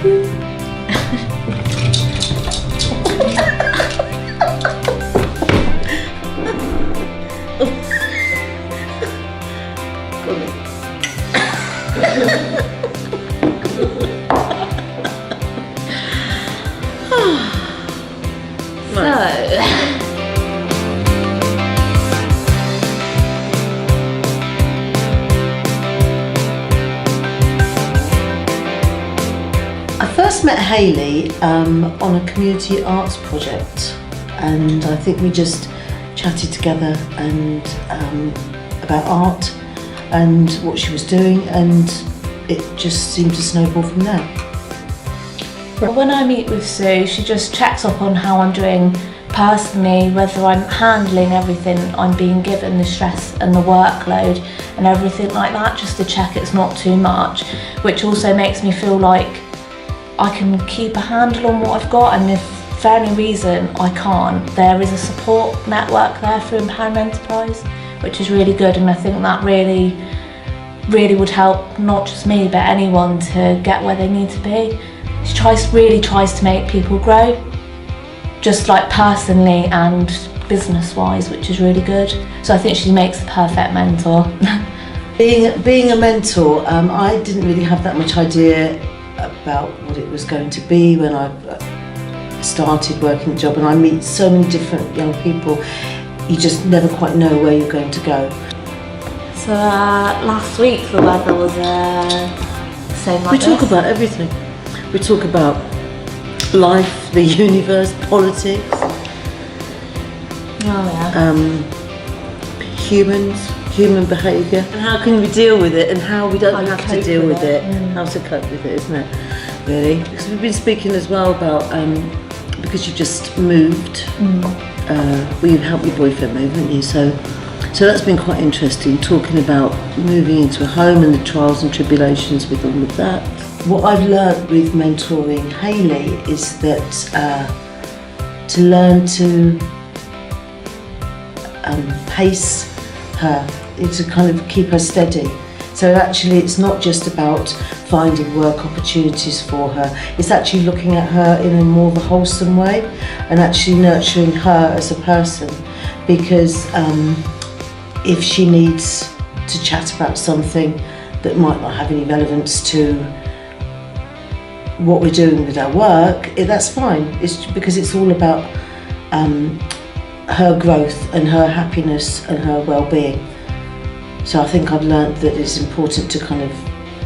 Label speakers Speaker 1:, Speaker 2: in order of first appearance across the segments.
Speaker 1: I first met Hayley on a community arts project, and I think we just chatted together and about art and what she was doing, and it just seemed to snowball from there.
Speaker 2: When I meet with Sue, she just checks up on how I'm doing personally, whether I'm handling everything I'm being given, the stress and the workload and everything like that, just to check it's not too much, which also makes me feel like I can keep a handle on what I've got, and if for any reason I can't, there is a support network there through Empowering Enterprise, which is really good, and I think that really would help not just me but anyone to get where they need to be. She really tries to make people grow, just like personally and business wise, which is really good. So I think she makes the perfect mentor.
Speaker 1: Being a mentor, I didn't really have that much idea about what it was going to be when I started working the job, and I meet so many different young people, you just never quite know where you're going to go.
Speaker 2: So last week the weather was same like
Speaker 1: We talk about everything. We talk about life, the universe, politics, human behaviour, and how can we deal with it, and how we don't have to deal with it, how to cope with it, isn't it? Really, because we've been speaking as well about because you just moved. You helped your boyfriend move, haven't you? So that's been quite interesting, talking about moving into a home and the trials and tribulations with all of that. What I've learned with mentoring Hayley is that to learn to pace her, to kind of keep her steady. So actually it's not just about finding work opportunities for her, it's actually looking at her in a more of a wholesome way and actually nurturing her as a person, because if she needs to chat about something that might not have any relevance to what we're doing with our work, that's fine. It's because it's all about her growth and her happiness and her well-being. So I think I've learned that it's important to kind of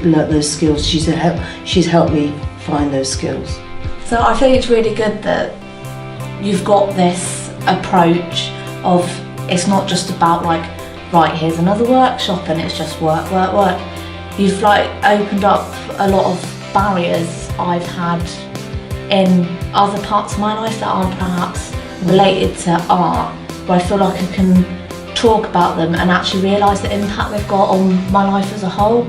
Speaker 1: learn those skills. She's helped me find those skills.
Speaker 2: So I think it's really good that you've got this approach of it's not just about like, right, here's another workshop and it's just work. You've like opened up a lot of barriers I've had in other parts of my life that aren't perhaps related to art, where I feel like I can talk about them and actually realise the impact they've got on my life as a whole.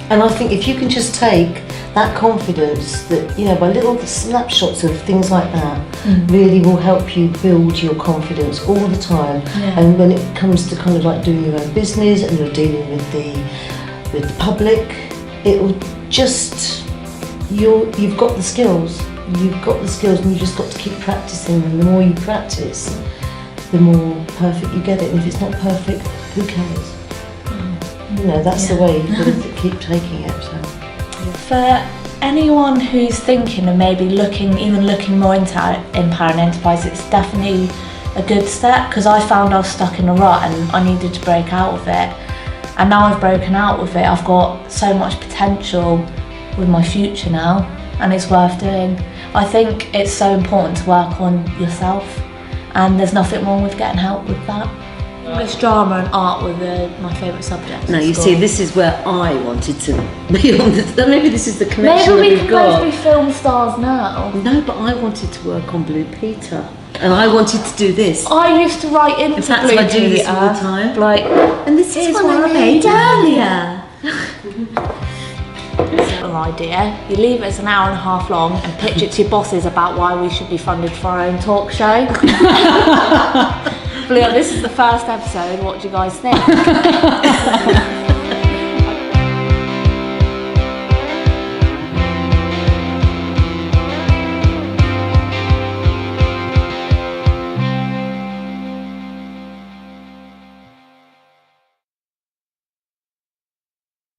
Speaker 1: And I think if you can just take that confidence that, you know, by little snapshots of things like that, really will help you build your confidence all the time.
Speaker 2: Yeah.
Speaker 1: And when it comes to kind of like doing your own business and you're dealing with the public, it will just, you've got the skills. You've got the skills and you've just got to keep practicing, and the more you practice, the more perfect you get it. And if it's not perfect, who cares? You know, that's the way you've got to keep taking it. So.
Speaker 2: For anyone who's thinking of maybe looking more into Empowering Enterprise, it's definitely a good step, because I found I was stuck in a rut and I needed to break out of it. And now I've broken out of it, I've got so much potential with my future now, and it's worth doing. I think it's so important to work on yourself, and there's nothing wrong with getting help with that. English drama and art were my favourite subjects.
Speaker 1: No, you see, this is where I wanted to be on the... Maybe this is the connection
Speaker 2: maybe
Speaker 1: that we've got.
Speaker 2: Maybe we can both be film stars now.
Speaker 1: No, but I wanted to work on Blue Peter. And I wanted to do this.
Speaker 2: I used to write into
Speaker 1: fact,
Speaker 2: Blue
Speaker 1: I do
Speaker 2: Peter,
Speaker 1: this all the time.
Speaker 2: Like,
Speaker 1: and this is what I made earlier.
Speaker 2: An idea. You leave it as an hour and a half long and pitch it to your bosses about why we should be funded for our own talk show. But yeah, this is the first episode. What do you guys think?